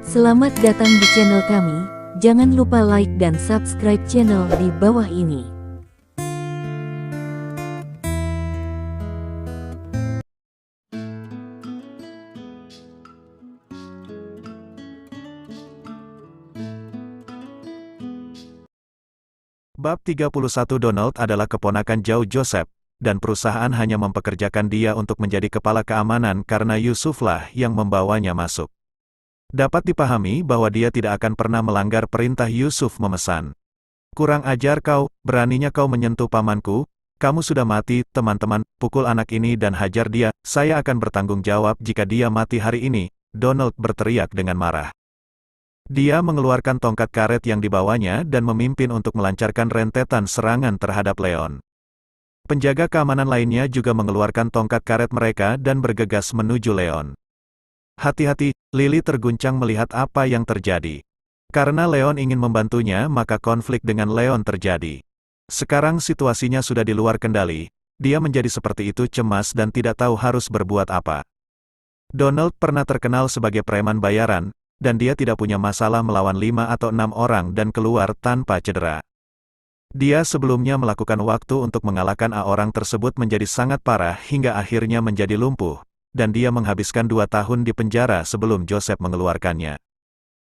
Selamat datang di channel kami, jangan lupa like dan subscribe channel di bawah ini. Bab 31. Donald adalah keponakan jauh Joseph, dan perusahaan hanya mempekerjakan dia untuk menjadi kepala keamanan karena Yusuflah yang membawanya masuk. Dapat dipahami bahwa dia tidak akan pernah melanggar perintah Yusuf memesan. "Kurang ajar kau, beraninya kau menyentuh pamanku, kamu sudah mati, teman-teman, pukul anak ini dan hajar dia, saya akan bertanggung jawab jika dia mati hari ini," Donald berteriak dengan marah. Dia mengeluarkan tongkat karet yang dibawanya dan memimpin untuk melancarkan rentetan serangan terhadap Leon. Penjaga keamanan lainnya juga mengeluarkan tongkat karet mereka dan bergegas menuju Leon. Hati-hati, Lily terguncang melihat apa yang terjadi. Karena Leon ingin membantunya, maka konflik dengan Leon terjadi. Sekarang situasinya sudah di luar kendali, dia menjadi seperti itu cemas dan tidak tahu harus berbuat apa. Donald pernah terkenal sebagai preman bayaran, dan dia tidak punya masalah melawan 5 atau 6 orang dan keluar tanpa cedera. Dia sebelumnya melakukan waktu untuk mengalahkan orang tersebut menjadi sangat parah hingga akhirnya menjadi lumpuh, dan dia menghabiskan 2 tahun di penjara sebelum Joseph mengeluarkannya.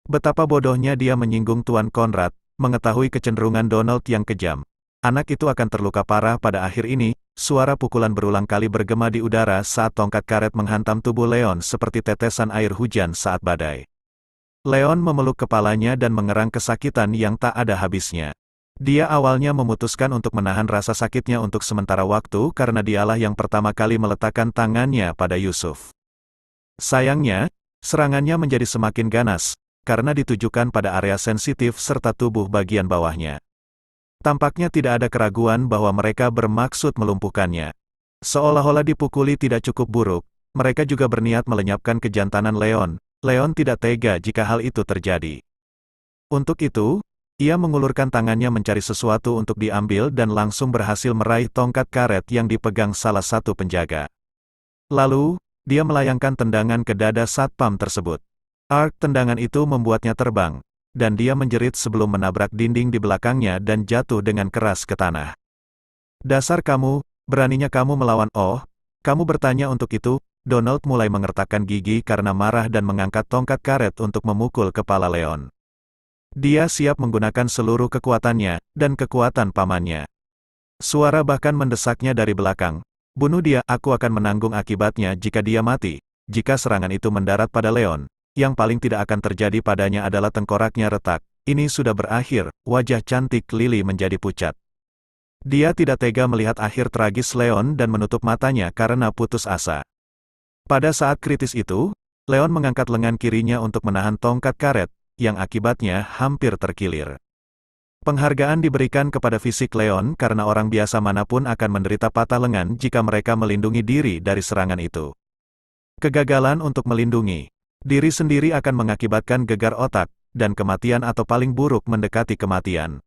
Betapa bodohnya dia menyinggung Tuan Conrad, mengetahui kecenderungan Donald yang kejam. Anak itu akan terluka parah pada akhir ini. Suara pukulan berulang kali bergema di udara saat tongkat karet menghantam tubuh Leon seperti tetesan air hujan saat badai. Leon memeluk kepalanya dan mengerang kesakitan yang tak ada habisnya. Dia awalnya memutuskan untuk menahan rasa sakitnya untuk sementara waktu karena dialah yang pertama kali meletakkan tangannya pada Yusuf. Sayangnya, serangannya menjadi semakin ganas, karena ditujukan pada area sensitif serta tubuh bagian bawahnya. Tampaknya tidak ada keraguan bahwa mereka bermaksud melumpuhkannya. Seolah-olah dipukuli tidak cukup buruk, mereka juga berniat melenyapkan kejantanan Leon. Leon tidak tega jika hal itu terjadi. Untuk itu, ia mengulurkan tangannya mencari sesuatu untuk diambil dan langsung berhasil meraih tongkat karet yang dipegang salah satu penjaga. Lalu, dia melayangkan tendangan ke dada satpam tersebut. Arc tendangan itu membuatnya terbang, dan dia menjerit sebelum menabrak dinding di belakangnya dan jatuh dengan keras ke tanah. "Dasar kamu, beraninya kamu melawan kamu bertanya untuk itu?" Donald mulai mengertakkan gigi karena marah dan mengangkat tongkat karet untuk memukul kepala Leon. Dia siap menggunakan seluruh kekuatannya, dan kekuatan pamannya. Suara bahkan mendesaknya dari belakang. "Bunuh dia, aku akan menanggung akibatnya jika dia mati." Jika serangan itu mendarat pada Leon, yang paling tidak akan terjadi padanya adalah tengkoraknya retak. Ini sudah berakhir, wajah cantik Lily menjadi pucat. Dia tidak tega melihat akhir tragis Leon dan menutup matanya karena putus asa. Pada saat kritis itu, Leon mengangkat lengan kirinya untuk menahan tongkat karet, yang akibatnya hampir terkilir. Penghargaan diberikan kepada fisik Leon karena orang biasa manapun akan menderita patah lengan jika mereka melindungi diri dari serangan itu. Kegagalan untuk melindungi diri sendiri akan mengakibatkan gegar otak, dan kematian atau paling buruk mendekati kematian.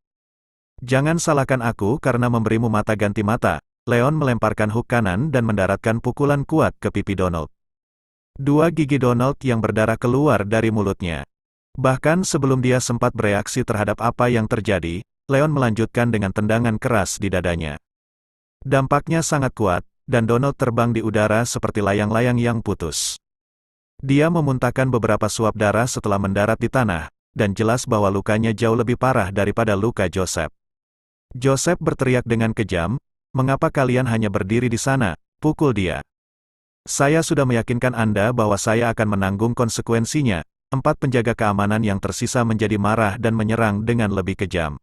"Jangan salahkan aku karena memberimu mata ganti mata." Leon melemparkan hook kanan dan mendaratkan pukulan kuat ke pipi Donald. 2 gigi Donald yang berdarah keluar dari mulutnya. Bahkan sebelum dia sempat bereaksi terhadap apa yang terjadi, Leon melanjutkan dengan tendangan keras di dadanya. Dampaknya sangat kuat, dan Donald terbang di udara seperti layang-layang yang putus. Dia memuntahkan beberapa suap darah setelah mendarat di tanah, dan jelas bahwa lukanya jauh lebih parah daripada luka Joseph. Joseph berteriak dengan kejam, "Mengapa kalian hanya berdiri di sana? Pukul dia. Saya sudah meyakinkan Anda bahwa saya akan menanggung konsekuensinya." 4 penjaga keamanan yang tersisa menjadi marah dan menyerang dengan lebih kejam.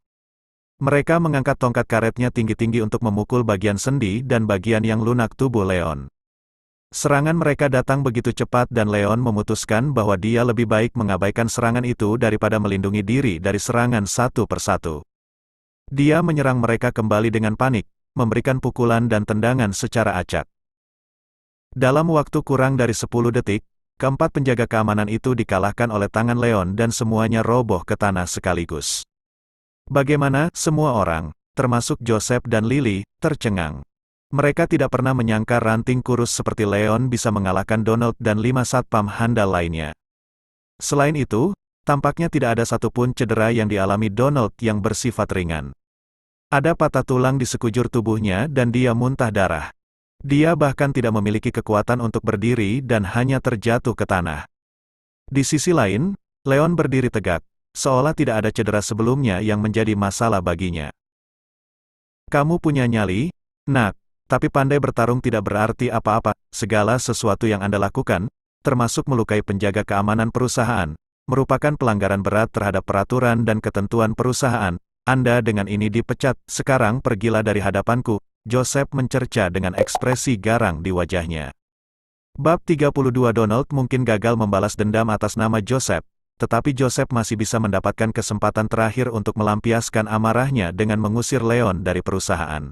Mereka mengangkat tongkat karetnya tinggi-tinggi untuk memukul bagian sendi dan bagian yang lunak tubuh Leon. Serangan mereka datang begitu cepat dan Leon memutuskan bahwa dia lebih baik mengabaikan serangan itu daripada melindungi diri dari serangan satu persatu. Dia menyerang mereka kembali dengan panik, memberikan pukulan dan tendangan secara acak. Dalam waktu kurang dari 10 detik, keempat penjaga keamanan itu dikalahkan oleh tangan Leon dan semuanya roboh ke tanah sekaligus. Bagaimana, semua orang, termasuk Joseph dan Lily, tercengang. Mereka tidak pernah menyangka ranting kurus seperti Leon bisa mengalahkan Donald dan 5 satpam handal lainnya. Selain itu, tampaknya tidak ada satupun cedera yang dialami Donald yang bersifat ringan. Ada patah tulang di sekujur tubuhnya dan dia muntah darah. Dia bahkan tidak memiliki kekuatan untuk berdiri dan hanya terjatuh ke tanah. Di sisi lain, Leon berdiri tegak, seolah tidak ada cedera sebelumnya yang menjadi masalah baginya. Kamu punya nyali, nak, tapi pandai bertarung tidak berarti apa-apa. Segala sesuatu yang Anda lakukan, termasuk melukai penjaga keamanan perusahaan, merupakan pelanggaran berat terhadap peraturan dan ketentuan perusahaan. Anda dengan ini dipecat. Sekarang pergilah dari hadapanku. Joseph mencerca dengan ekspresi garang di wajahnya. Bab 32. Donald mungkin gagal membalas dendam atas nama Joseph, tetapi Joseph masih bisa mendapatkan kesempatan terakhir untuk melampiaskan amarahnya dengan mengusir Leon dari perusahaan.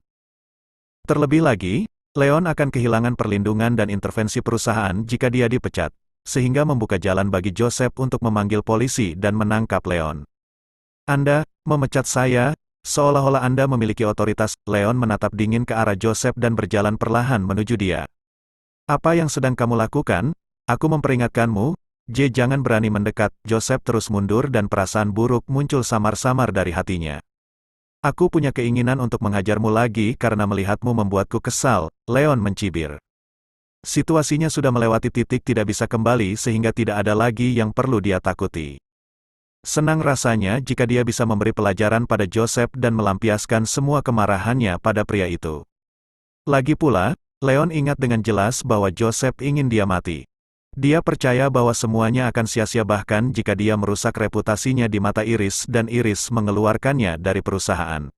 Terlebih lagi, Leon akan kehilangan perlindungan dan intervensi perusahaan jika dia dipecat, sehingga membuka jalan bagi Joseph untuk memanggil polisi dan menangkap Leon. Anda memecat saya, seolah-olah Anda memiliki otoritas. Leon menatap dingin ke arah Joseph dan berjalan perlahan menuju dia. Apa yang sedang kamu lakukan? Aku memperingatkanmu, jangan berani mendekat. Joseph terus mundur dan perasaan buruk muncul samar-samar dari hatinya. Aku punya keinginan untuk menghajarmu lagi karena melihatmu membuatku kesal, Leon mencibir. Situasinya sudah melewati titik tidak bisa kembali sehingga tidak ada lagi yang perlu dia takuti. Senang rasanya jika dia bisa memberi pelajaran pada Joseph dan melampiaskan semua kemarahannya pada pria itu. Lagi pula, Leon ingat dengan jelas bahwa Joseph ingin dia mati. Dia percaya bahwa semuanya akan sia-sia bahkan jika dia merusak reputasinya di mata Iris dan Iris mengeluarkannya dari perusahaan.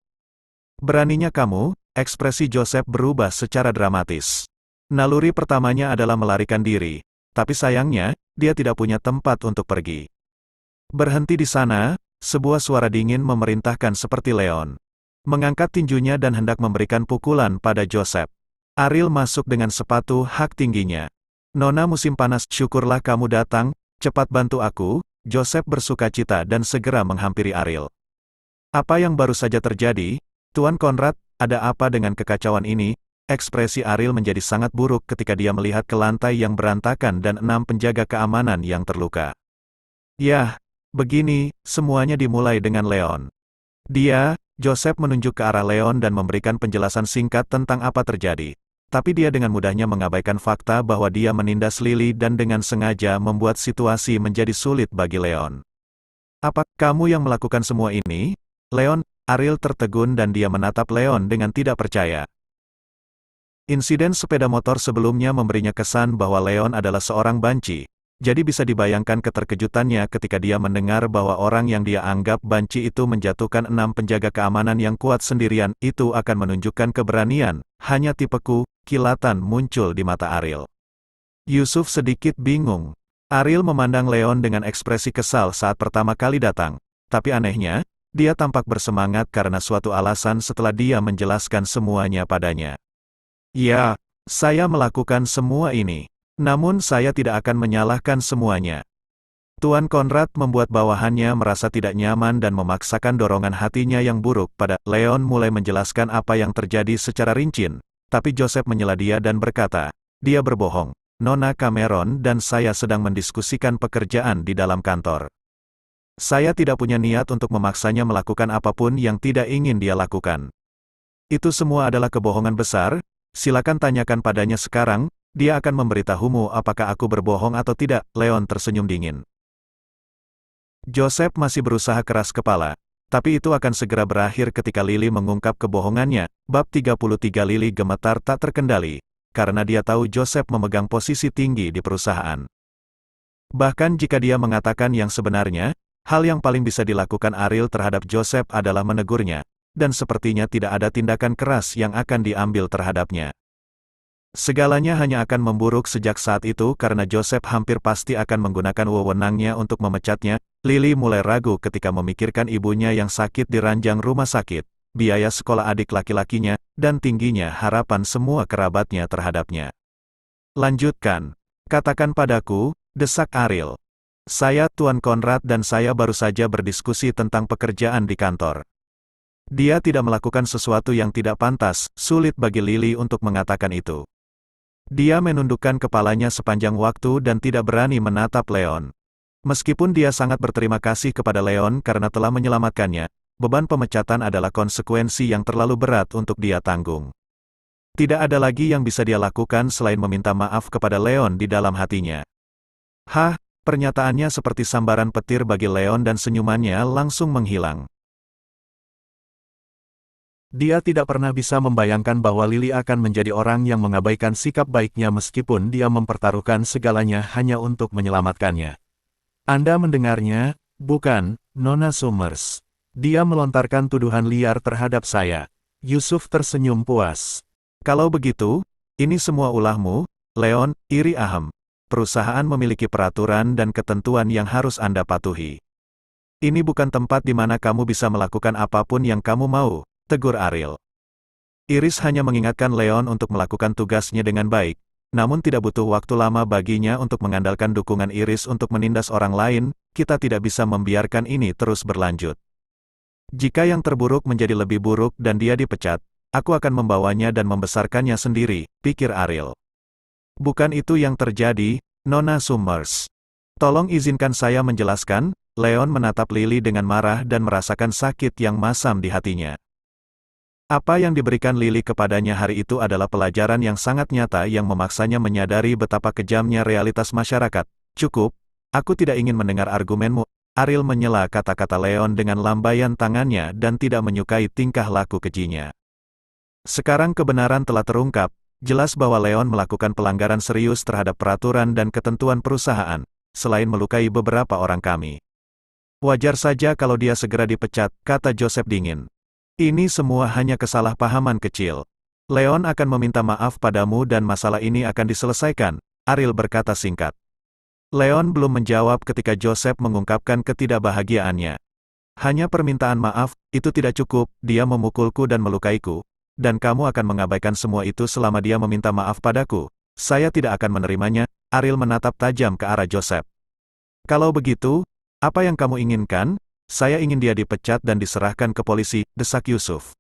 Beraninya kamu, ekspresi Joseph berubah secara dramatis. Naluri pertamanya adalah melarikan diri, tapi sayangnya, dia tidak punya tempat untuk pergi. Berhenti di sana, sebuah suara dingin memerintahkan seperti Leon. Mengangkat tinjunya dan hendak memberikan pukulan pada Joseph. Ariel masuk dengan sepatu hak tingginya. Nona musim panas, syukurlah kamu datang, cepat bantu aku. Joseph bersukacita dan segera menghampiri Ariel. Apa yang baru saja terjadi, Tuan Conrad, ada apa dengan kekacauan ini? Ekspresi Ariel menjadi sangat buruk ketika dia melihat ke lantai yang berantakan dan 6 penjaga keamanan yang terluka. Yah, begini, semuanya dimulai dengan Leon. Joseph menunjuk ke arah Leon dan memberikan penjelasan singkat tentang apa terjadi. Tapi dia dengan mudahnya mengabaikan fakta bahwa dia menindas Lily dan dengan sengaja membuat situasi menjadi sulit bagi Leon. Apa kamu yang melakukan semua ini? Leon, Ariel tertegun dan dia menatap Leon dengan tidak percaya. Insiden sepeda motor sebelumnya memberinya kesan bahwa Leon adalah seorang banci. Jadi bisa dibayangkan keterkejutannya ketika dia mendengar bahwa orang yang dia anggap banci itu menjatuhkan 6 penjaga keamanan yang kuat sendirian. Itu akan menunjukkan keberanian. Hanya tipeku, kilatan muncul di mata Ariel. Yusuf sedikit bingung. Ariel memandang Leon dengan ekspresi kesal saat pertama kali datang. Tapi anehnya, dia tampak bersemangat karena suatu alasan setelah dia menjelaskan semuanya padanya. Ya, saya melakukan semua ini. Namun saya tidak akan menyalahkan semuanya. Tuan Conrad membuat bawahannya merasa tidak nyaman dan memaksakan dorongan hatinya yang buruk pada Leon mulai menjelaskan apa yang terjadi secara rinci. Tapi Joseph menyela dia dan berkata, dia berbohong. Nona Cameron dan saya sedang mendiskusikan pekerjaan di dalam kantor. Saya tidak punya niat untuk memaksanya melakukan apapun yang tidak ingin dia lakukan. Itu semua adalah kebohongan besar. Silakan tanyakan padanya sekarang. Dia akan memberitahumu apakah aku berbohong atau tidak. Leon tersenyum dingin. Joseph masih berusaha keras kepala. Tapi itu akan segera berakhir ketika Lily mengungkap kebohongannya. Bab 33. Lily gemetar tak terkendali. Karena dia tahu Joseph memegang posisi tinggi di perusahaan. Bahkan jika dia mengatakan yang sebenarnya, hal yang paling bisa dilakukan Ariel terhadap Joseph adalah menegurnya. Dan sepertinya tidak ada tindakan keras yang akan diambil terhadapnya. Segalanya hanya akan memburuk sejak saat itu karena Joseph hampir pasti akan menggunakan wewenangnya untuk memecatnya. Lily mulai ragu ketika memikirkan ibunya yang sakit di ranjang rumah sakit, biaya sekolah adik laki-lakinya, dan tingginya harapan semua kerabatnya terhadapnya. Lanjutkan. Katakan padaku, desak Ariel. Saya Tuan Conrad dan saya baru saja berdiskusi tentang pekerjaan di kantor. Dia tidak melakukan sesuatu yang tidak pantas. Sulit bagi Lily untuk mengatakan itu. Dia menundukkan kepalanya sepanjang waktu dan tidak berani menatap Leon. Meskipun dia sangat berterima kasih kepada Leon karena telah menyelamatkannya, beban pemecatan adalah konsekuensi yang terlalu berat untuk dia tanggung. Tidak ada lagi yang bisa dia lakukan selain meminta maaf kepada Leon di dalam hatinya. Hah, pernyataannya seperti sambaran petir bagi Leon dan senyumannya langsung menghilang. Dia tidak pernah bisa membayangkan bahwa Lily akan menjadi orang yang mengabaikan sikap baiknya meskipun dia mempertaruhkan segalanya hanya untuk menyelamatkannya. Anda mendengarnya, bukan, Nona Summers? Dia melontarkan tuduhan liar terhadap saya. Yusuf tersenyum puas. Kalau begitu, ini semua ulahmu, Leon, iri aham. Perusahaan memiliki peraturan dan ketentuan yang harus Anda patuhi. Ini bukan tempat di mana kamu bisa melakukan apapun yang kamu mau, tegur Ariel. Iris hanya mengingatkan Leon untuk melakukan tugasnya dengan baik, namun tidak butuh waktu lama baginya untuk mengandalkan dukungan Iris untuk menindas orang lain. Kita tidak bisa membiarkan ini terus berlanjut. Jika yang terburuk menjadi lebih buruk dan dia dipecat, aku akan membawanya dan membesarkannya sendiri, pikir Ariel. Bukan itu yang terjadi, Nona Summers. Tolong izinkan saya menjelaskan. Leon menatap Lily dengan marah dan merasakan sakit yang masam di hatinya. Apa yang diberikan Lily kepadanya hari itu adalah pelajaran yang sangat nyata yang memaksanya menyadari betapa kejamnya realitas masyarakat. Cukup, aku tidak ingin mendengar argumenmu. Ariel menyela kata-kata Leon dengan lambaian tangannya dan tidak menyukai tingkah laku kejinya. Sekarang kebenaran telah terungkap, jelas bahwa Leon melakukan pelanggaran serius terhadap peraturan dan ketentuan perusahaan, selain melukai beberapa orang kami. Wajar saja kalau dia segera dipecat, kata Joseph dingin. Ini semua hanya kesalahpahaman kecil. Leon akan meminta maaf padamu dan masalah ini akan diselesaikan, Ariel berkata singkat. Leon belum menjawab ketika Joseph mengungkapkan ketidakbahagiaannya. Hanya permintaan maaf, itu tidak cukup, dia memukulku dan melukaiku, dan kamu akan mengabaikan semua itu selama dia meminta maaf padaku. Saya tidak akan menerimanya, Ariel menatap tajam ke arah Joseph. Kalau begitu, apa yang kamu inginkan? Saya ingin dia dipecat dan diserahkan ke polisi, desak Yusuf.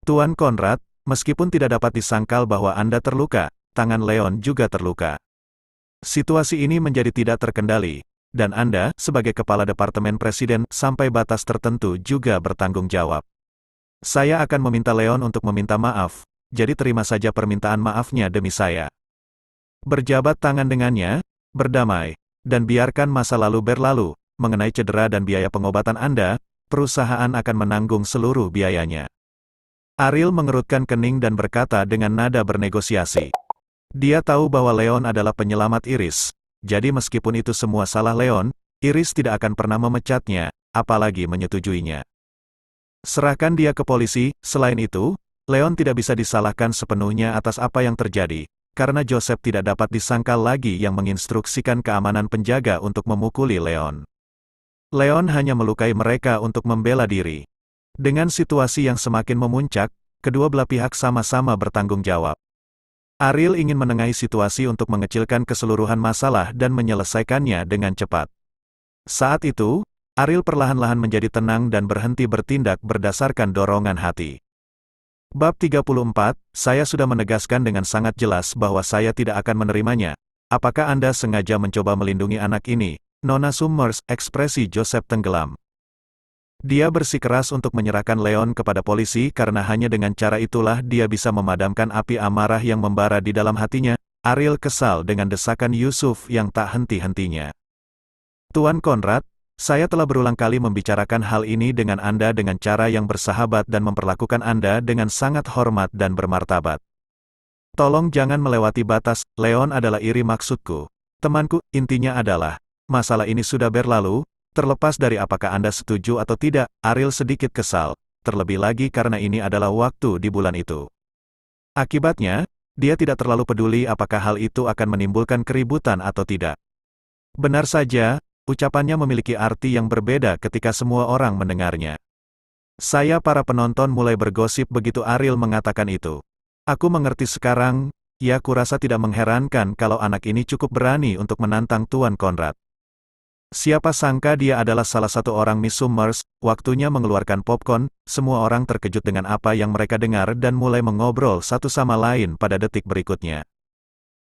Tuan Conrad, meskipun tidak dapat disangkal bahwa Anda terluka, tangan Leon juga terluka. Situasi ini menjadi tidak terkendali, dan Anda, sebagai kepala departemen presiden, sampai batas tertentu juga bertanggung jawab. Saya akan meminta Leon untuk meminta maaf, jadi terima saja permintaan maafnya demi saya. Berjabat tangan dengannya, berdamai, dan biarkan masa lalu berlalu. Mengenai cedera dan biaya pengobatan Anda, perusahaan akan menanggung seluruh biayanya. Ariel mengerutkan kening dan berkata dengan nada bernegosiasi. Dia tahu bahwa Leon adalah penyelamat Iris, jadi meskipun itu semua salah Leon, Iris tidak akan pernah memecatnya, apalagi menyetujuinya. Serahkan dia ke polisi. Selain itu, Leon tidak bisa disalahkan sepenuhnya atas apa yang terjadi, karena Joseph tidak dapat disangkal lagi yang menginstruksikan keamanan penjaga untuk memukuli Leon. Leon hanya melukai mereka untuk membela diri. Dengan situasi yang semakin memuncak, kedua belah pihak sama-sama bertanggung jawab. Ariel ingin menengahi situasi untuk mengecilkan keseluruhan masalah dan menyelesaikannya dengan cepat. Saat itu, Ariel perlahan-lahan menjadi tenang dan berhenti bertindak berdasarkan dorongan hati. Bab 34, saya sudah menegaskan dengan sangat jelas bahwa saya tidak akan menerimanya. Apakah Anda sengaja mencoba melindungi anak ini? Nona Summers, ekspresi Joseph tenggelam. Dia bersikeras untuk menyerahkan Leon kepada polisi karena hanya dengan cara itulah dia bisa memadamkan api amarah yang membara di dalam hatinya. Ariel kesal dengan desakan Yusuf yang tak henti-hentinya. Tuan Conrad, saya telah berulang kali membicarakan hal ini dengan Anda dengan cara yang bersahabat dan memperlakukan Anda dengan sangat hormat dan bermartabat. Tolong jangan melewati batas, Leon adalah iri maksudku. Temanku, intinya adalah, masalah ini sudah berlalu, terlepas dari apakah Anda setuju atau tidak. Ariel sedikit kesal, terlebih lagi karena ini adalah waktu di bulan itu. Akibatnya, dia tidak terlalu peduli apakah hal itu akan menimbulkan keributan atau tidak. Benar saja, ucapannya memiliki arti yang berbeda ketika semua orang mendengarnya. Saya para penonton mulai bergosip begitu Ariel mengatakan itu. Aku mengerti sekarang, ya kurasa tidak mengherankan kalau anak ini cukup berani untuk menantang Tuan Conrad. Siapa sangka dia adalah salah satu orang Miss Summers. Waktunya mengeluarkan popcorn. Semua orang terkejut dengan apa yang mereka dengar dan mulai mengobrol satu sama lain pada detik berikutnya.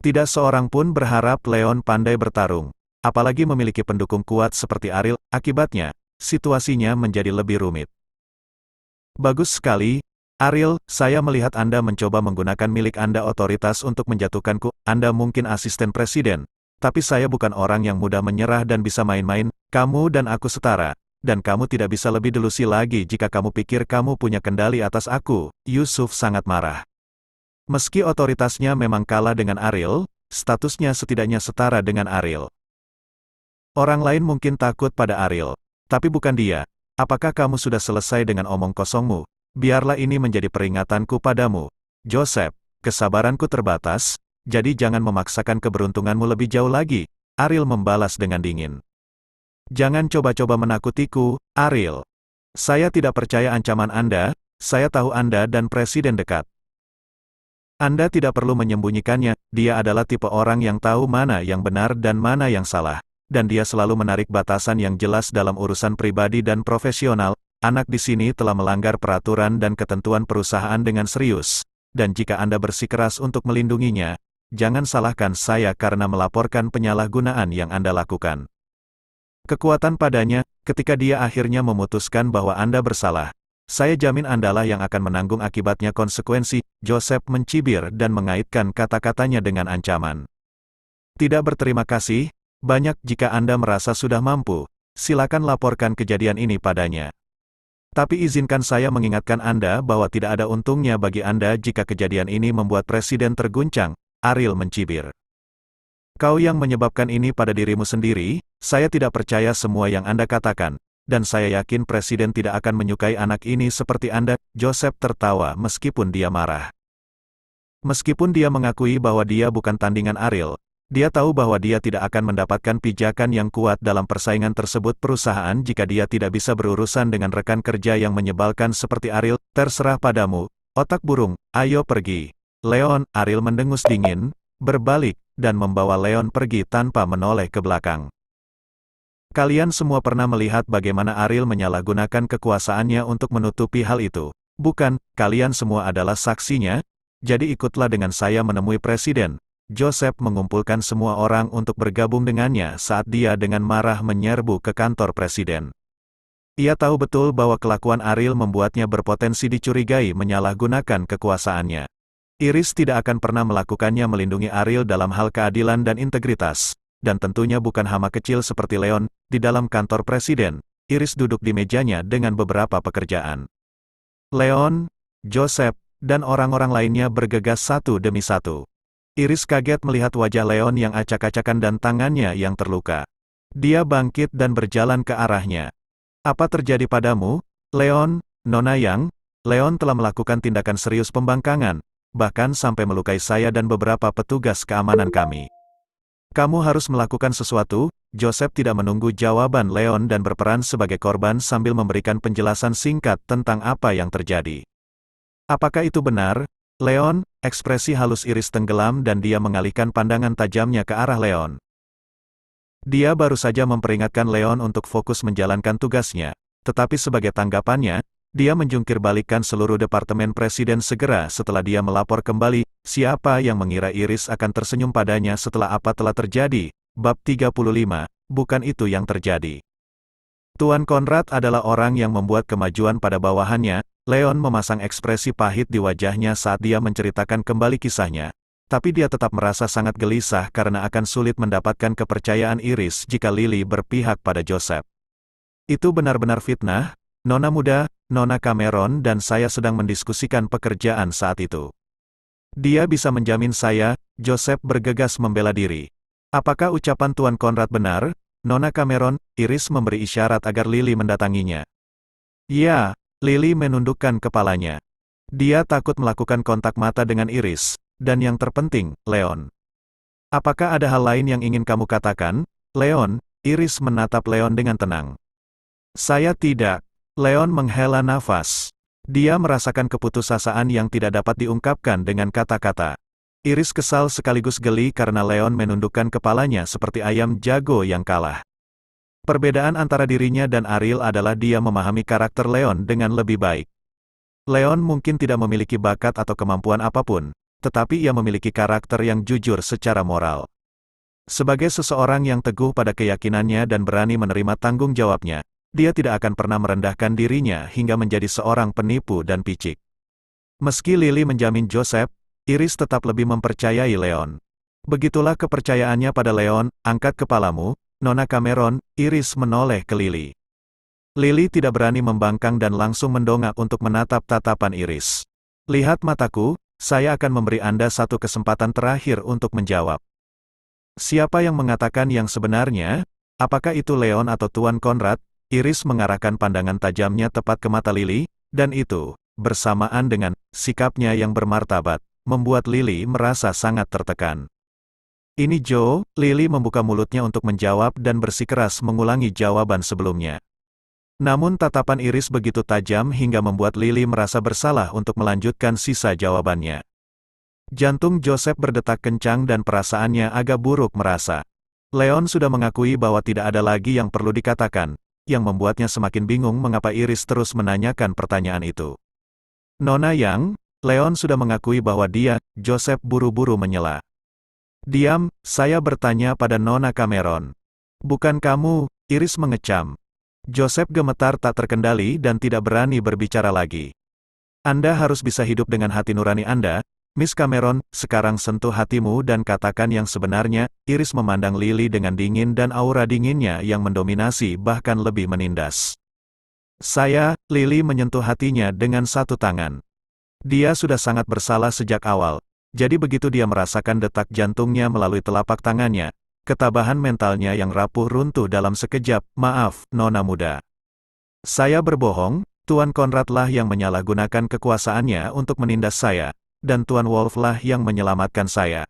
Tidak seorang pun berharap Leon pandai bertarung. apalagi memiliki pendukung kuat seperti Ariel, akibatnya, situasinya menjadi lebih rumit. Bagus sekali, Ariel, saya melihat Anda mencoba menggunakan milik Anda otoritas untuk menjatuhkanku. Anda mungkin asisten presiden, tapi saya bukan orang yang mudah menyerah dan bisa main-main. Kamu dan aku setara, dan kamu tidak bisa lebih delusi lagi jika kamu pikir kamu punya kendali atas aku. Yusuf sangat marah. Meski otoritasnya memang kalah dengan Ariel, statusnya setidaknya setara dengan Ariel. Orang lain mungkin takut pada Ariel, tapi bukan dia. Apakah kamu sudah selesai dengan omong kosongmu? Biarlah ini menjadi peringatanku padamu. Joseph, kesabaranku terbatas, jadi jangan memaksakan keberuntunganmu lebih jauh lagi. Ariel membalas dengan dingin. Jangan coba-coba menakutiku, Ariel. Saya tidak percaya ancaman Anda, saya tahu Anda dan Presiden dekat. Anda tidak perlu menyembunyikannya, dia adalah tipe orang yang tahu mana yang benar dan mana yang salah. Dan dia selalu menarik batasan yang jelas dalam urusan pribadi dan profesional. Anak di sini telah melanggar peraturan dan ketentuan perusahaan dengan serius. Dan jika Anda bersikeras untuk melindunginya, jangan salahkan saya karena melaporkan penyalahgunaan yang Anda lakukan. Kekuatan padanya, ketika dia akhirnya memutuskan bahwa Anda bersalah, saya jamin Andalah yang akan menanggung akibatnya konsekuensi. Joseph mencibir dan mengaitkan kata-katanya dengan ancaman. Tidak berterima kasih, banyak jika Anda merasa sudah mampu, silakan laporkan kejadian ini padanya. Tapi izinkan saya mengingatkan Anda bahwa tidak ada untungnya bagi Anda jika kejadian ini membuat Presiden terguncang. Ariel mencibir. Kau yang menyebabkan ini pada dirimu sendiri, saya tidak percaya semua yang Anda katakan, dan saya yakin Presiden tidak akan menyukai anak ini seperti Anda. Joseph tertawa meskipun dia marah. Meskipun dia mengakui bahwa dia bukan tandingan Ariel, dia tahu bahwa dia tidak akan mendapatkan pijakan yang kuat dalam persaingan tersebut perusahaan jika dia tidak bisa berurusan dengan rekan kerja yang menyebalkan seperti Ariel. Terserah padamu, otak burung, ayo pergi. Leon, Ariel mendengus dingin, berbalik, dan membawa Leon pergi tanpa menoleh ke belakang. Kalian semua pernah melihat bagaimana Ariel menyalahgunakan kekuasaannya untuk menutupi hal itu. Bukan, kalian semua adalah saksinya, jadi ikutlah dengan saya menemui Presiden. Joseph mengumpulkan semua orang untuk bergabung dengannya saat dia dengan marah menyerbu ke kantor Presiden. Ia tahu betul bahwa kelakuan Ariel membuatnya berpotensi dicurigai menyalahgunakan kekuasaannya. Iris tidak akan pernah melakukannya melindungi Ariel dalam hal keadilan dan integritas. Dan tentunya bukan hama kecil seperti Leon. Di dalam kantor Presiden, Iris duduk di mejanya dengan beberapa pekerjaan. Leon, Joseph, dan orang-orang lainnya bergegas satu demi satu. Iris kaget melihat wajah Leon yang acak-acakan dan tangannya yang terluka. Dia bangkit dan berjalan ke arahnya. Apa terjadi padamu, Leon, Nona Yang? Leon telah melakukan tindakan serius pembangkangan, bahkan sampai melukai saya dan beberapa petugas keamanan kami. Kamu harus melakukan sesuatu. Joseph tidak menunggu jawaban Leon dan berperan sebagai korban sambil memberikan penjelasan singkat tentang apa yang terjadi. Apakah itu benar, Leon? Ekspresi halus Iris tenggelam dan dia mengalihkan pandangan tajamnya ke arah Leon. Dia baru saja memperingatkan Leon untuk fokus menjalankan tugasnya, tetapi sebagai tanggapannya, dia menjungkir balikkan seluruh departemen Presiden segera setelah dia melapor kembali. Siapa yang mengira Iris akan tersenyum padanya setelah apa telah terjadi? Bab 35, bukan itu yang terjadi. Tuan Conrad adalah orang yang membuat kemajuan pada bawahannya. Leon memasang ekspresi pahit di wajahnya saat dia menceritakan kembali kisahnya. Tapi dia tetap merasa sangat gelisah karena akan sulit mendapatkan kepercayaan Iris jika Lily berpihak pada Joseph. Itu benar-benar fitnah, Nona muda, Nona Cameron dan saya sedang mendiskusikan pekerjaan saat itu. Dia bisa menjamin saya. Joseph bergegas membela diri. Apakah ucapan Tuan Conrad benar, Nona Cameron? Iris memberi isyarat agar Lily mendatanginya. Ya. Lily menundukkan kepalanya. Dia takut melakukan kontak mata dengan Iris, dan yang terpenting, Leon. Apakah ada hal lain yang ingin kamu katakan, Leon? Iris menatap Leon dengan tenang. Saya tidak. Leon menghela nafas. Dia merasakan keputusasaan yang tidak dapat diungkapkan dengan kata-kata. Iris kesal sekaligus geli karena Leon menundukkan kepalanya seperti ayam jago yang kalah. Perbedaan antara dirinya dan Ariel adalah dia memahami karakter Leon dengan lebih baik. Leon mungkin tidak memiliki bakat atau kemampuan apapun, tetapi ia memiliki karakter yang jujur secara moral. Sebagai seseorang yang teguh pada keyakinannya dan berani menerima tanggung jawabnya, dia tidak akan pernah merendahkan dirinya hingga menjadi seorang penipu dan picik. Meski Lily menjamin Joseph, Iris tetap lebih mempercayai Leon. Begitulah kepercayaannya pada Leon. Angkat kepalamu, Nona Cameron. Iris menoleh ke Lily. Lily tidak berani membangkang dan langsung mendongak untuk menatap tatapan Iris. Lihat mataku, saya akan memberi Anda satu kesempatan terakhir untuk menjawab. Siapa yang mengatakan yang sebenarnya? Apakah itu Leon atau Tuan Conrad? Iris mengarahkan pandangan tajamnya tepat ke mata Lily, dan itu, bersamaan dengan sikapnya yang bermartabat, membuat Lily merasa sangat tertekan. Ini Joe. Lily membuka mulutnya untuk menjawab dan bersikeras mengulangi jawaban sebelumnya. Namun tatapan Iris begitu tajam hingga membuat Lily merasa bersalah untuk melanjutkan sisa jawabannya. Jantung Joseph berdetak kencang dan perasaannya agak buruk merasa. Leon sudah mengakui bahwa tidak ada lagi yang perlu dikatakan, yang membuatnya semakin bingung mengapa Iris terus menanyakan pertanyaan itu. Nona Yang, Leon sudah mengakui bahwa dia, Joseph buru-buru menyela. Diam, saya bertanya pada Nona Cameron. Bukan kamu, Iris mengecam. Joseph gemetar tak terkendali dan tidak berani berbicara lagi. Anda harus bisa hidup dengan hati nurani Anda, Miss Cameron. Sekarang sentuh hatimu dan katakan yang sebenarnya. Iris memandang Lily dengan dingin dan aura dinginnya yang mendominasi bahkan lebih menindas. Lily menyentuh hatinya dengan satu tangan. Dia sudah sangat bersalah sejak awal, jadi begitu dia merasakan detak jantungnya melalui telapak tangannya, ketabahan mentalnya yang rapuh runtuh dalam sekejap. Maaf, Nona muda. Saya berbohong, Tuan Conrad lah yang menyalahgunakan kekuasaannya untuk menindas saya, dan Tuan Wolf lah yang menyelamatkan saya.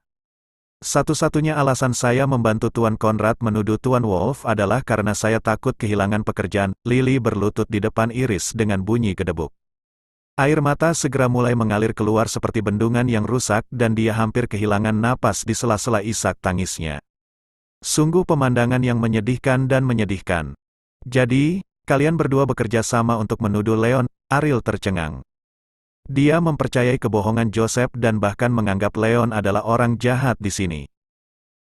Satu-satunya alasan saya membantu Tuan Conrad menuduh Tuan Wolf adalah karena saya takut kehilangan pekerjaan. Lily berlutut di depan Iris dengan bunyi gedebuk. Air mata segera mulai mengalir keluar seperti bendungan yang rusak dan dia hampir kehilangan napas di sela-sela isak tangisnya. Sungguh pemandangan yang menyedihkan dan menyedihkan. Jadi, kalian berdua bekerja sama untuk menuduh Leon? Ariel tercengang. Dia mempercayai kebohongan Joseph dan bahkan menganggap Leon adalah orang jahat di sini.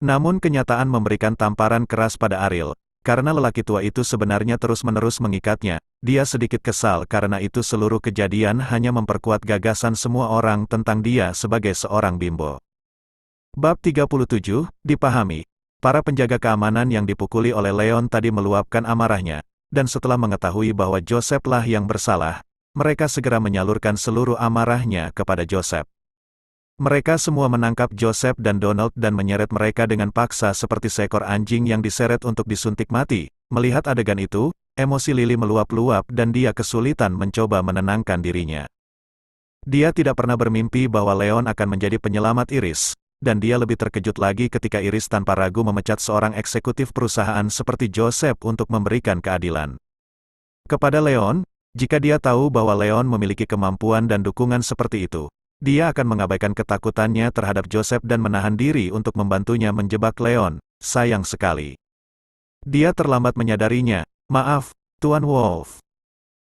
Namun kenyataan memberikan tamparan keras pada Ariel, karena lelaki tua itu sebenarnya terus-menerus mengikatnya. Dia sedikit kesal karena itu seluruh kejadian hanya memperkuat gagasan semua orang tentang dia sebagai seorang bimbo. Bab 37, dipahami. Para penjaga keamanan yang dipukuli oleh Leon tadi meluapkan amarahnya, dan setelah mengetahui bahwa Joseph lah yang bersalah, mereka segera menyalurkan seluruh amarahnya kepada Joseph. Mereka semua menangkap Joseph dan Donald dan menyeret mereka dengan paksa seperti seekor anjing yang diseret untuk disuntik mati. Melihat adegan itu, emosi Lily meluap-luap dan dia kesulitan mencoba menenangkan dirinya. Dia tidak pernah bermimpi bahwa Leon akan menjadi penyelamat Iris, dan dia lebih terkejut lagi ketika Iris tanpa ragu memecat seorang eksekutif perusahaan seperti Joseph untuk memberikan keadilan kepada Leon. Jika dia tahu bahwa Leon memiliki kemampuan dan dukungan seperti itu, dia akan mengabaikan ketakutannya terhadap Joseph dan menahan diri untuk membantunya menjebak Leon. Sayang sekali. Dia terlambat menyadarinya. Maaf, Tuan Wolf.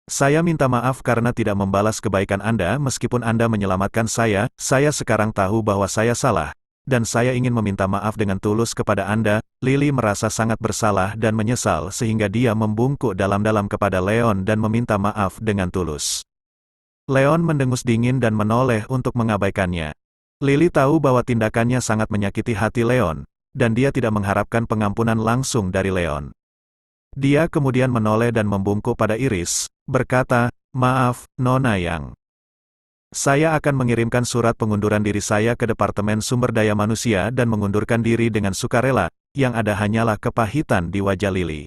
Saya minta maaf karena tidak membalas kebaikan Anda meskipun Anda menyelamatkan saya. Saya sekarang tahu bahwa saya salah, dan saya ingin meminta maaf dengan tulus kepada Anda. Lily merasa sangat bersalah dan menyesal sehingga dia membungkuk dalam-dalam kepada Leon dan meminta maaf dengan tulus. Leon mendengus dingin dan menoleh untuk mengabaikannya. Lily tahu bahwa tindakannya sangat menyakiti hati Leon, dan dia tidak mengharapkan pengampunan langsung dari Leon. Dia kemudian menoleh dan membungkuk pada Iris, berkata, "Maaf, Nona Yang. Saya akan mengirimkan surat pengunduran diri saya ke Departemen Sumber Daya Manusia dan mengundurkan diri dengan sukarela." Yang ada hanyalah kepahitan di wajah Lily.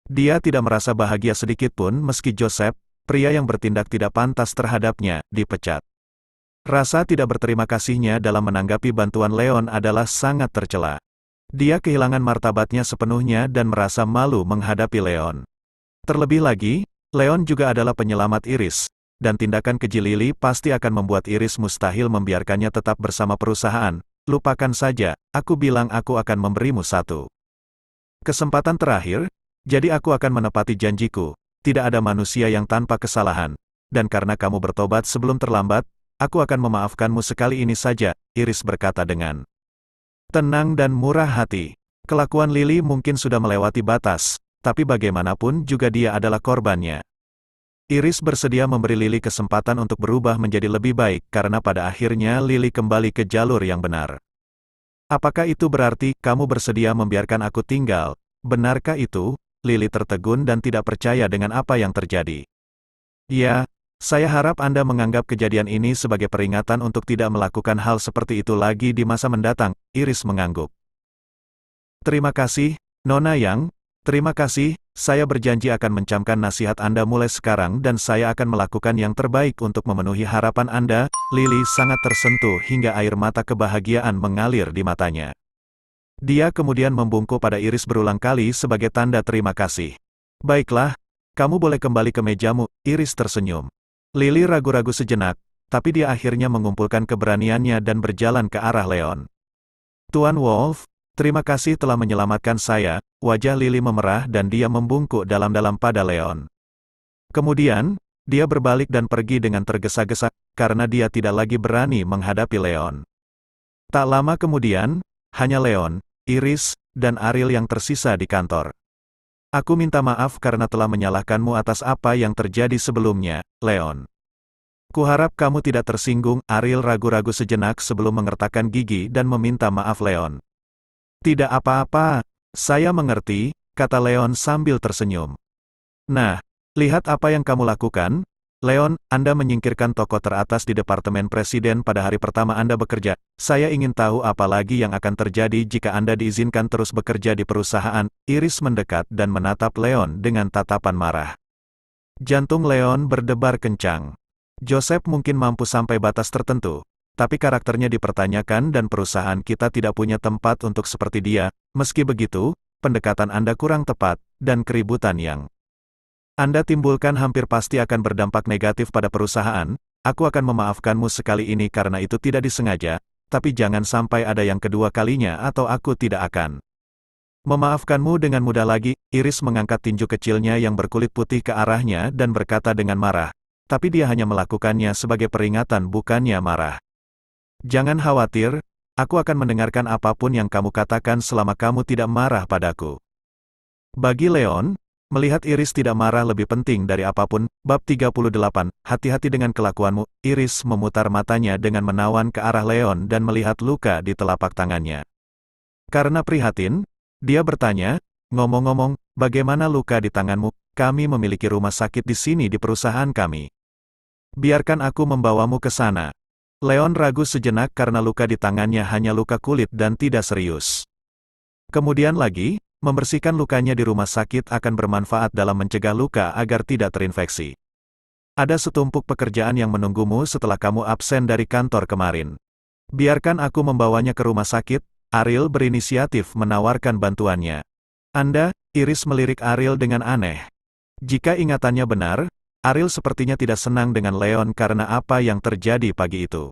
Dia tidak merasa bahagia sedikitpun meski Joseph, pria yang bertindak tidak pantas terhadapnya, dipecat. Rasa tidak berterima kasihnya dalam menanggapi bantuan Leon adalah sangat tercela. Dia kehilangan martabatnya sepenuhnya dan merasa malu menghadapi Leon. Terlebih lagi, Leon juga adalah penyelamat Iris, dan tindakan keji Lily pasti akan membuat Iris mustahil membiarkannya tetap bersama perusahaan. Lupakan saja, aku bilang aku akan memberimu satu kesempatan terakhir, jadi aku akan menepati janjiku. Tidak ada manusia yang tanpa kesalahan, dan karena kamu bertobat sebelum terlambat, aku akan memaafkanmu sekali ini saja. Iris berkata dengan tenang dan murah hati. Kelakuan Lily mungkin sudah melewati batas, tapi bagaimanapun juga dia adalah korbannya. Iris bersedia memberi Lily kesempatan untuk berubah menjadi lebih baik karena pada akhirnya Lily kembali ke jalur yang benar. Apakah itu berarti kamu bersedia membiarkan aku tinggal? Benarkah itu? Lily tertegun dan tidak percaya dengan apa yang terjadi. Ya, saya harap Anda menganggap kejadian ini sebagai peringatan untuk tidak melakukan hal seperti itu lagi di masa mendatang, Iris mengangguk. Terima kasih, Nona Yang. Terima kasih, saya berjanji akan mencamkan nasihat Anda mulai sekarang dan saya akan melakukan yang terbaik untuk memenuhi harapan Anda. Lily sangat tersentuh hingga air mata kebahagiaan mengalir di matanya. Dia kemudian membungkuk pada Iris berulang kali sebagai tanda terima kasih. Baiklah, kamu boleh kembali ke mejamu, Iris tersenyum. Lily ragu-ragu sejenak, tapi dia akhirnya mengumpulkan keberaniannya dan berjalan ke arah Leon. Tuan Wolf, terima kasih telah menyelamatkan saya. Wajah Lily memerah dan dia membungkuk dalam-dalam pada Leon. Kemudian, dia berbalik dan pergi dengan tergesa-gesa, karena dia tidak lagi berani menghadapi Leon. Tak lama kemudian, hanya Leon, Iris, dan Ariel yang tersisa di kantor. Aku minta maaf karena telah menyalahkanmu atas apa yang terjadi sebelumnya, Leon. Kuharap kamu tidak tersinggung. Ariel ragu-ragu sejenak sebelum mengertakkan gigi dan meminta maaf Leon. Tidak apa-apa, saya mengerti, kata Leon sambil tersenyum. Nah, lihat apa yang kamu lakukan. Leon, Anda menyingkirkan tokoh teratas di Departemen Presiden pada hari pertama Anda bekerja. Saya ingin tahu apa lagi yang akan terjadi jika Anda diizinkan terus bekerja di perusahaan. Iris mendekat dan menatap Leon dengan tatapan marah. Jantung Leon berdebar kencang. Joseph mungkin mampu sampai batas tertentu, tapi karakternya dipertanyakan dan perusahaan kita tidak punya tempat untuk seperti dia. Meski begitu, pendekatan Anda kurang tepat, dan keributan yang Anda timbulkan hampir pasti akan berdampak negatif pada perusahaan. Aku akan memaafkanmu sekali ini karena itu tidak disengaja, tapi jangan sampai ada yang kedua kalinya atau aku tidak akan memaafkanmu dengan mudah lagi. Iris mengangkat tinju kecilnya yang berkulit putih ke arahnya dan berkata dengan marah, tapi dia hanya melakukannya sebagai peringatan bukannya marah. Jangan khawatir, aku akan mendengarkan apapun yang kamu katakan selama kamu tidak marah padaku. Bagi Leon, melihat Iris tidak marah lebih penting dari apapun. Bab 38, hati-hati dengan kelakuanmu. Iris memutar matanya dengan menawan ke arah Leon dan melihat luka di telapak tangannya. Karena prihatin, dia bertanya, ngomong-ngomong, bagaimana luka di tanganmu? Kami memiliki rumah sakit di sini di perusahaan kami. Biarkan aku membawamu ke sana. Leon ragu sejenak karena luka di tangannya hanya luka kulit dan tidak serius. Kemudian lagi, membersihkan lukanya di rumah sakit akan bermanfaat dalam mencegah luka agar tidak terinfeksi. Ada setumpuk pekerjaan yang menunggumu setelah kamu absen dari kantor kemarin. Biarkan aku membawanya ke rumah sakit. Ariel berinisiatif menawarkan bantuannya. Anda, Iris melirik Ariel dengan aneh. Jika ingatannya benar, Ariel sepertinya tidak senang dengan Leon karena apa yang terjadi pagi itu.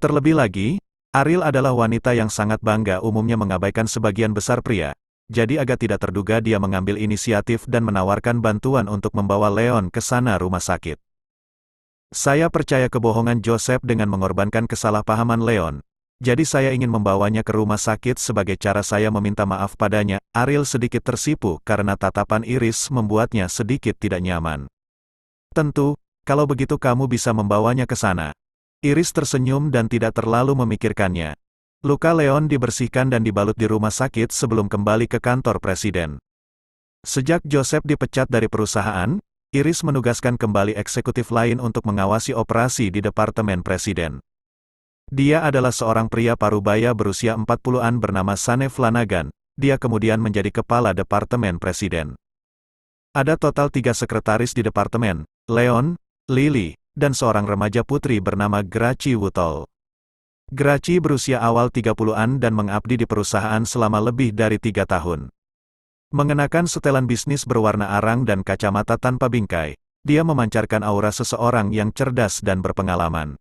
Terlebih lagi, Ariel adalah wanita yang sangat bangga umumnya mengabaikan sebagian besar pria, jadi agak tidak terduga dia mengambil inisiatif dan menawarkan bantuan untuk membawa Leon ke sana rumah sakit. Saya percaya kebohongan Joseph dengan mengorbankan kesalahpahaman Leon, jadi saya ingin membawanya ke rumah sakit sebagai cara saya meminta maaf padanya. Ariel sedikit tersipu karena tatapan Iris membuatnya sedikit tidak nyaman. Tentu, kalau begitu kamu bisa membawanya ke sana. Iris tersenyum dan tidak terlalu memikirkannya. Luka Leon dibersihkan dan dibalut di rumah sakit sebelum kembali ke kantor presiden. Sejak Joseph dipecat dari perusahaan, Iris menugaskan kembali eksekutif lain untuk mengawasi operasi di departemen presiden. Dia adalah seorang pria parubaya berusia 40-an bernama Sane Flanagan. Dia kemudian menjadi kepala departemen presiden. Ada total 3 sekretaris di departemen, Leon, Lily, dan seorang remaja putri bernama Gracie Wootall. Gracie berusia awal 30-an dan mengabdi di perusahaan selama lebih dari 3 tahun. Mengenakan setelan bisnis berwarna arang dan kacamata tanpa bingkai, dia memancarkan aura seseorang yang cerdas dan berpengalaman.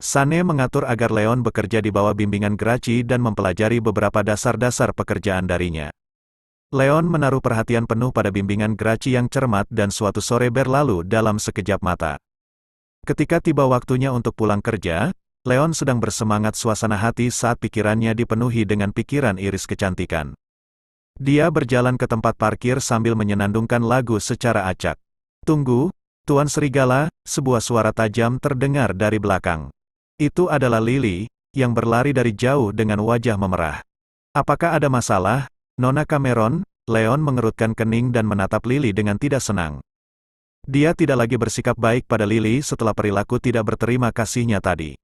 Sane mengatur agar Leon bekerja di bawah bimbingan Gracie dan mempelajari beberapa dasar-dasar pekerjaan darinya. Leon menaruh perhatian penuh pada bimbingan Gracie yang cermat dan suatu sore berlalu dalam sekejap mata. Ketika tiba waktunya untuk pulang kerja, Leon sedang bersemangat suasana hati saat pikirannya dipenuhi dengan pikiran iris kecantikan. Dia berjalan ke tempat parkir sambil menyenandungkan lagu secara acak. Tunggu, Tuan Serigala, sebuah suara tajam terdengar dari belakang. Itu adalah Lily, yang berlari dari jauh dengan wajah memerah. Apakah ada masalah, Nona Cameron? Leon mengerutkan kening dan menatap Lily dengan tidak senang. Dia tidak lagi bersikap baik pada Lily setelah perilaku tidak berterima kasihnya tadi.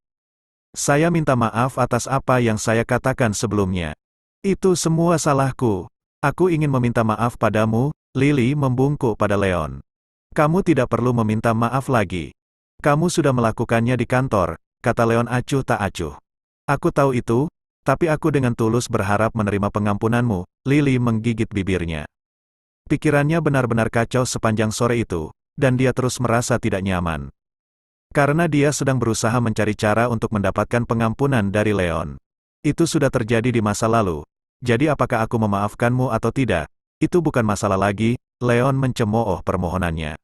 Saya minta maaf atas apa yang saya katakan sebelumnya. Itu semua salahku. Aku ingin meminta maaf padamu, Lily membungkuk pada Leon. Kamu tidak perlu meminta maaf lagi. Kamu sudah melakukannya di kantor, kata Leon acuh tak acuh. Aku tahu itu, tapi aku dengan tulus berharap menerima pengampunanmu, Lily menggigit bibirnya. Pikirannya benar-benar kacau sepanjang sore itu, dan dia terus merasa tidak nyaman. Karena dia sedang berusaha mencari cara untuk mendapatkan pengampunan dari Leon. Itu sudah terjadi di masa lalu, jadi apakah aku memaafkanmu atau tidak, itu bukan masalah lagi, Leon mencemooh permohonannya.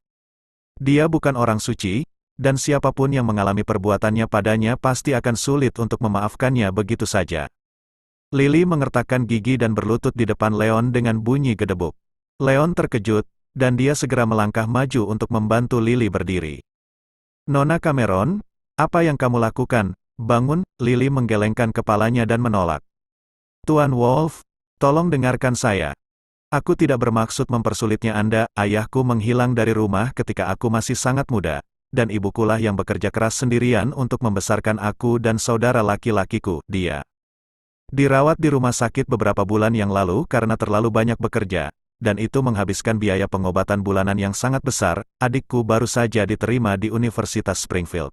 Dia bukan orang suci, dan siapapun yang mengalami perbuatannya padanya pasti akan sulit untuk memaafkannya begitu saja. Lily mengertakkan gigi dan berlutut di depan Leon dengan bunyi gedebuk. Leon terkejut, dan dia segera melangkah maju untuk membantu Lily berdiri. Nona Cameron, apa yang kamu lakukan? Bangun, Lily menggelengkan kepalanya dan menolak. Tuan Wolf, tolong dengarkan saya. Aku tidak bermaksud mempersulitnya Anda, ayahku menghilang dari rumah ketika aku masih sangat muda, dan ibukulah yang bekerja keras sendirian untuk membesarkan aku dan saudara laki-lakiku, dia. Dirawat di rumah sakit beberapa bulan yang lalu karena terlalu banyak bekerja, dan itu menghabiskan biaya pengobatan bulanan yang sangat besar. Adikku baru saja diterima di Universitas Springfield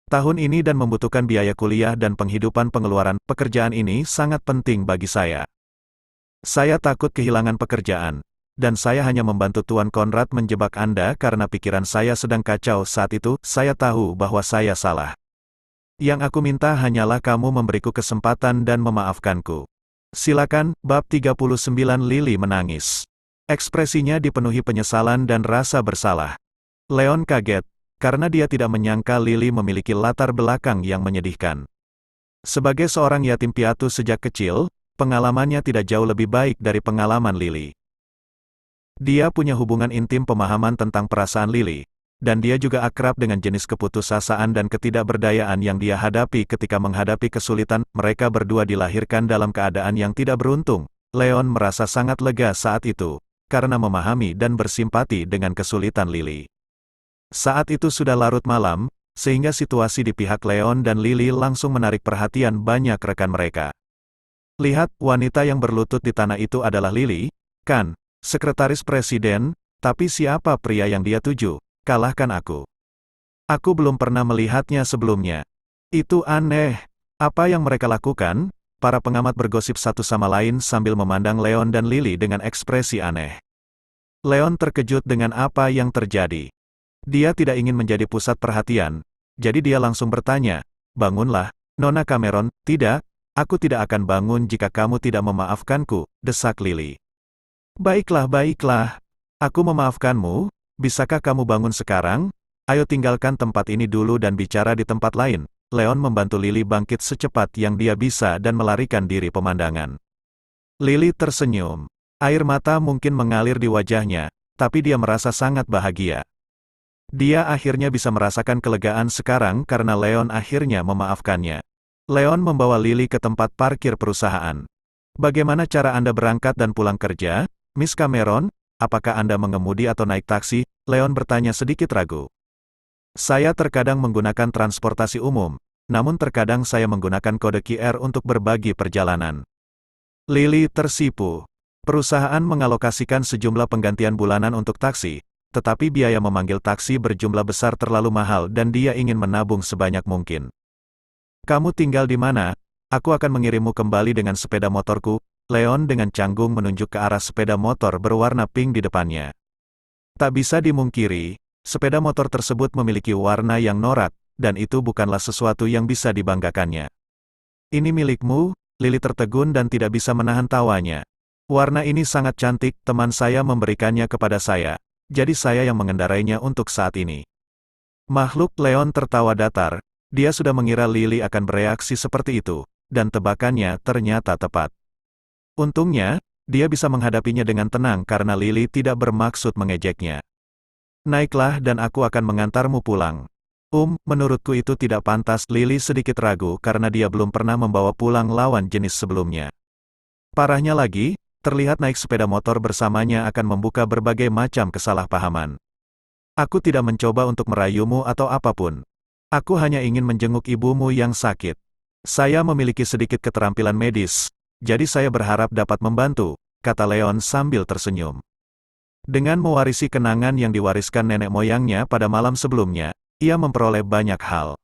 tahun ini dan membutuhkan biaya kuliah dan penghidupan pengeluaran. Pekerjaan ini sangat penting bagi saya. Saya takut kehilangan pekerjaan, dan saya hanya membantu Tuan Conrad menjebak Anda karena pikiran saya sedang kacau saat itu. Saya tahu bahwa saya salah. Yang aku minta hanyalah kamu memberiku kesempatan dan memaafkanku. Silakan, bab 39. Lily menangis. Ekspresinya dipenuhi penyesalan dan rasa bersalah. Leon kaget, karena dia tidak menyangka Lily memiliki latar belakang yang menyedihkan. Sebagai seorang yatim piatu sejak kecil, pengalamannya tidak jauh lebih baik dari pengalaman Lily. Dia punya hubungan intim pemahaman tentang perasaan Lily, dan dia juga akrab dengan jenis keputusasaan dan ketidakberdayaan yang dia hadapi ketika menghadapi kesulitan. Mereka berdua dilahirkan dalam keadaan yang tidak beruntung. Leon merasa sangat lega saat itu, karena memahami dan bersimpati dengan kesulitan Lily. Saat itu sudah larut malam, sehingga situasi di pihak Leon dan Lily langsung menarik perhatian banyak rekan mereka. Lihat, wanita yang berlutut di tanah itu adalah Lily, kan? Sekretaris Presiden, tapi siapa pria yang dia tuju? Kalahkan aku. Aku belum pernah melihatnya sebelumnya. Itu aneh. Apa yang mereka lakukan? Para pengamat bergosip satu sama lain sambil memandang Leon dan Lily dengan ekspresi aneh. Leon terkejut dengan apa yang terjadi. Dia tidak ingin menjadi pusat perhatian, jadi dia langsung bertanya, "Bangunlah, Nona Cameron." "Tidak, aku tidak akan bangun jika kamu tidak memaafkanku," desak Lily. "Baiklah, baiklah. Aku memaafkanmu. Bisakah kamu bangun sekarang? Ayo tinggalkan tempat ini dulu dan bicara di tempat lain." Leon membantu Lily bangkit secepat yang dia bisa dan melarikan diri pemandangan. Lily tersenyum. Air mata mungkin mengalir di wajahnya, tapi dia merasa sangat bahagia. Dia akhirnya bisa merasakan kelegaan sekarang karena Leon akhirnya memaafkannya. Leon membawa Lily ke tempat parkir perusahaan. "Bagaimana cara Anda berangkat dan pulang kerja, Miss Cameron? Apakah Anda mengemudi atau naik taksi?" Leon bertanya sedikit ragu. "Saya terkadang menggunakan transportasi umum, namun terkadang saya menggunakan kode QR untuk berbagi perjalanan." Lily tersipu. Perusahaan mengalokasikan sejumlah penggantian bulanan untuk taksi, tetapi biaya memanggil taksi berjumlah besar terlalu mahal dan dia ingin menabung sebanyak mungkin. "Kamu tinggal di mana? Aku akan mengirimmu kembali dengan sepeda motorku." Leon dengan canggung menunjuk ke arah sepeda motor berwarna pink di depannya. Tak bisa dimungkiri, sepeda motor tersebut memiliki warna yang norak, dan itu bukanlah sesuatu yang bisa dibanggakannya. "Ini milikmu?" Lily tertegun dan tidak bisa menahan tawanya. "Warna ini sangat cantik, teman saya memberikannya kepada saya, jadi saya yang mengendarainya untuk saat ini." Makhluk Leon tertawa datar, Dia sudah mengira Lily akan bereaksi seperti itu, dan tebakannya ternyata tepat. Untungnya, dia bisa menghadapinya dengan tenang karena Lily tidak bermaksud mengejeknya. Naiklah dan aku akan mengantarmu pulang. Menurutku itu tidak pantas. Lily sedikit ragu karena dia belum pernah membawa pulang lawan jenis sebelumnya. Parahnya lagi, terlihat naik sepeda motor bersamanya akan membuka berbagai macam kesalahpahaman. Aku tidak mencoba untuk merayumu atau apapun. Aku hanya ingin menjenguk ibumu yang sakit. Saya memiliki sedikit keterampilan medis, jadi saya berharap dapat membantu, kata Leon sambil tersenyum. Dengan mewarisi kenangan yang diwariskan nenek moyangnya pada malam sebelumnya, ia memperoleh banyak hal.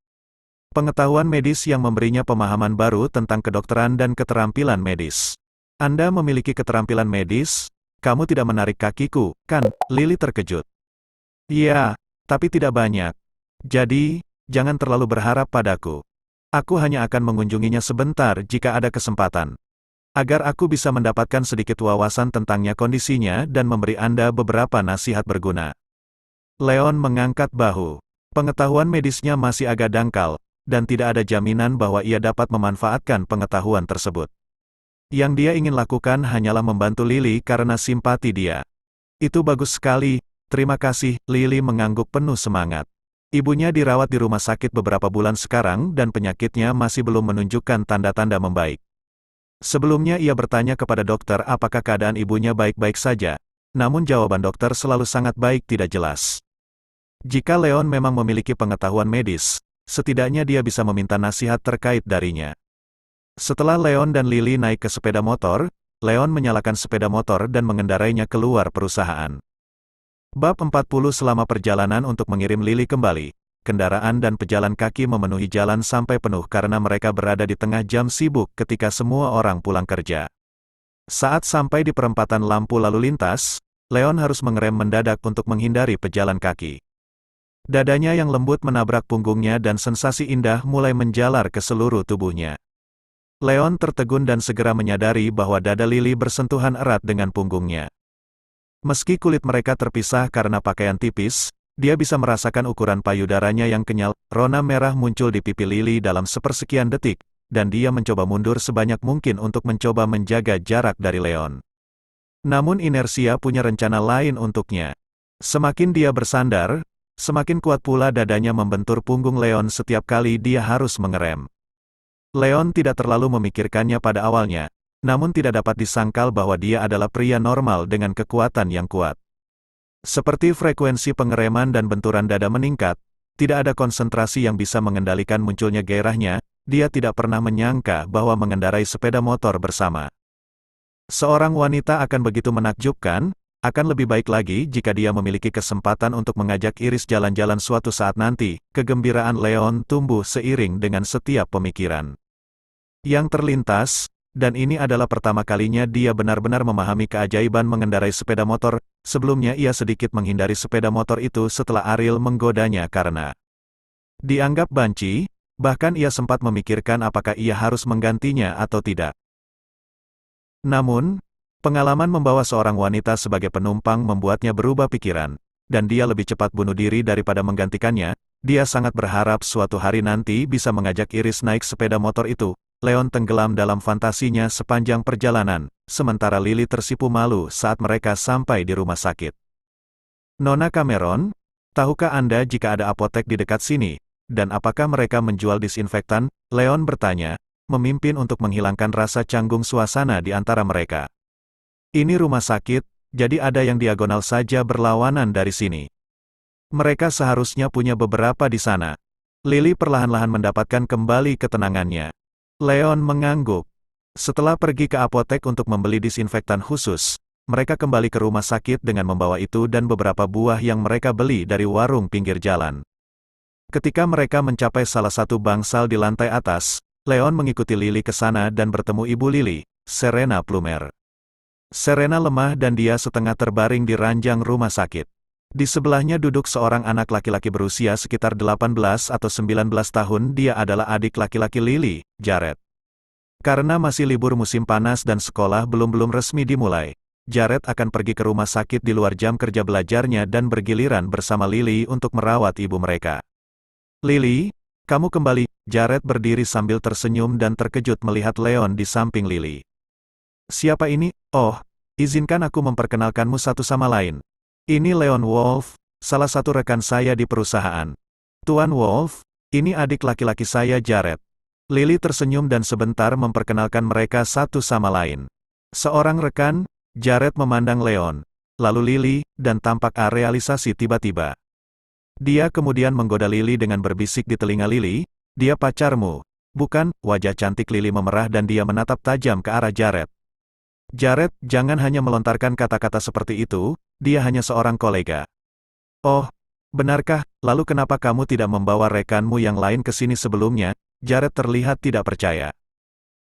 Pengetahuan medis yang memberinya pemahaman baru tentang kedokteran dan keterampilan medis. Anda memiliki keterampilan medis? Kamu tidak menarik kakiku, kan? Lily terkejut. Iya, tapi tidak banyak. Jadi, jangan terlalu berharap padaku. Aku hanya akan mengunjunginya sebentar jika ada kesempatan. Agar aku bisa mendapatkan sedikit wawasan tentangnya kondisinya dan memberi Anda beberapa nasihat berguna. Leon mengangkat bahu. Pengetahuan medisnya masih agak dangkal, dan tidak ada jaminan bahwa ia dapat memanfaatkan pengetahuan tersebut. Yang dia ingin lakukan hanyalah membantu Lily karena simpati dia. Itu bagus sekali, terima kasih. Lily mengangguk penuh semangat. Ibunya dirawat di rumah sakit beberapa bulan sekarang dan penyakitnya masih belum menunjukkan tanda-tanda membaik. Sebelumnya ia bertanya kepada dokter apakah keadaan ibunya baik-baik saja, namun jawaban dokter selalu sangat baik tidak jelas. Jika Leon memang memiliki pengetahuan medis, setidaknya dia bisa meminta nasihat terkait darinya. Setelah Leon dan Lily naik ke sepeda motor, Leon menyalakan sepeda motor dan mengendarainya keluar perusahaan. Bab 40 selama perjalanan untuk mengirim Lily kembali, kendaraan dan pejalan kaki memenuhi jalan sampai penuh karena mereka berada di tengah jam sibuk ketika semua orang pulang kerja. Saat sampai di perempatan lampu lalu lintas, Leon harus mengerem mendadak untuk menghindari pejalan kaki. Dadanya yang lembut menabrak punggungnya dan sensasi indah mulai menjalar ke seluruh tubuhnya. Leon tertegun dan segera menyadari bahwa dada Lily bersentuhan erat dengan punggungnya. Meski kulit mereka terpisah karena pakaian tipis, dia bisa merasakan ukuran payudaranya yang kenyal. Rona merah muncul di pipi Lily dalam sepersekian detik, dan dia mencoba mundur sebanyak mungkin untuk mencoba menjaga jarak dari Leon. Namun inersia punya rencana lain untuknya. Semakin dia bersandar, semakin kuat pula dadanya membentur punggung Leon setiap kali dia harus mengerem. Leon tidak terlalu memikirkannya pada awalnya, namun tidak dapat disangkal bahwa dia adalah pria normal dengan kekuatan yang kuat. Seperti frekuensi pengereman dan benturan dada meningkat, tidak ada konsentrasi yang bisa mengendalikan munculnya gairahnya. Dia tidak pernah menyangka bahwa mengendarai sepeda motor bersama seorang wanita akan begitu menakjubkan. Akan lebih baik lagi jika dia memiliki kesempatan untuk mengajak Iris jalan-jalan suatu saat nanti. Kegembiraan Leon tumbuh seiring dengan setiap pemikiran yang terlintas. Dan ini adalah pertama kalinya dia benar-benar memahami keajaiban mengendarai sepeda motor. Sebelumnya ia sedikit menghindari sepeda motor itu setelah Ariel menggodanya karena dianggap banci, bahkan ia sempat memikirkan apakah ia harus menggantinya atau tidak. Namun, pengalaman membawa seorang wanita sebagai penumpang membuatnya berubah pikiran, dan dia lebih cepat bunuh diri daripada menggantikannya. Dia sangat berharap suatu hari nanti bisa mengajak Iris naik sepeda motor itu. Leon tenggelam dalam fantasinya sepanjang perjalanan, sementara Lily tersipu malu saat mereka sampai di rumah sakit. Nona Cameron, tahukah Anda jika ada apotek di dekat sini, dan apakah mereka menjual disinfektan? Leon bertanya, memimpin untuk menghilangkan rasa canggung suasana di antara mereka. Ini rumah sakit, jadi ada yang diagonal saja berlawanan dari sini. Mereka seharusnya punya beberapa di sana. Lily perlahan-lahan mendapatkan kembali ketenangannya. Leon mengangguk. Setelah pergi ke apotek untuk membeli disinfektan khusus, mereka kembali ke rumah sakit dengan membawa itu dan beberapa buah yang mereka beli dari warung pinggir jalan. Ketika mereka mencapai salah satu bangsal di lantai atas, Leon mengikuti Lily ke sana dan bertemu ibu Lily, Serena Plumer. Serena lemah dan dia setengah terbaring di ranjang rumah sakit. Di sebelahnya duduk seorang anak laki-laki berusia sekitar 18 atau 19 tahun. Dia adalah adik laki-laki Lily, Jared. Karena masih libur musim panas dan sekolah belum resmi dimulai, Jared akan pergi ke rumah sakit di luar jam kerja belajarnya dan bergiliran bersama Lily untuk merawat ibu mereka. Lily, Kamu kembali. Jared berdiri sambil tersenyum dan terkejut melihat Leon di samping Lily. Siapa ini? Oh, izinkan aku memperkenalkanmu satu sama lain. Ini Leon Wolf, salah satu rekan saya di perusahaan. Tuan Wolf, ini adik laki-laki saya Jared. Lily tersenyum dan sebentar memperkenalkan mereka satu sama lain. Seorang rekan, Jared memandang Leon, lalu Lily, dan tampak realisasi tiba-tiba. Dia kemudian menggoda Lily dengan berbisik di telinga Lily, dia pacarmu, bukan? Wajah cantik Lily memerah dan dia menatap tajam ke arah Jared. Jared, jangan hanya melontarkan kata-kata seperti itu, dia hanya seorang kolega. Oh, benarkah? Lalu kenapa kamu tidak membawa rekanmu yang lain ke sini sebelumnya? Jared terlihat tidak percaya.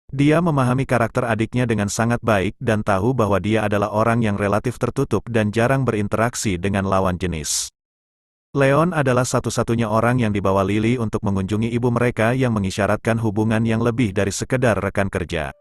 Dia memahami karakter adiknya dengan sangat baik dan tahu bahwa dia adalah orang yang relatif tertutup dan jarang berinteraksi dengan lawan jenis. Leon adalah satu-satunya orang yang dibawa Lily untuk mengunjungi ibu mereka yang mengisyaratkan hubungan yang lebih dari sekedar rekan kerja.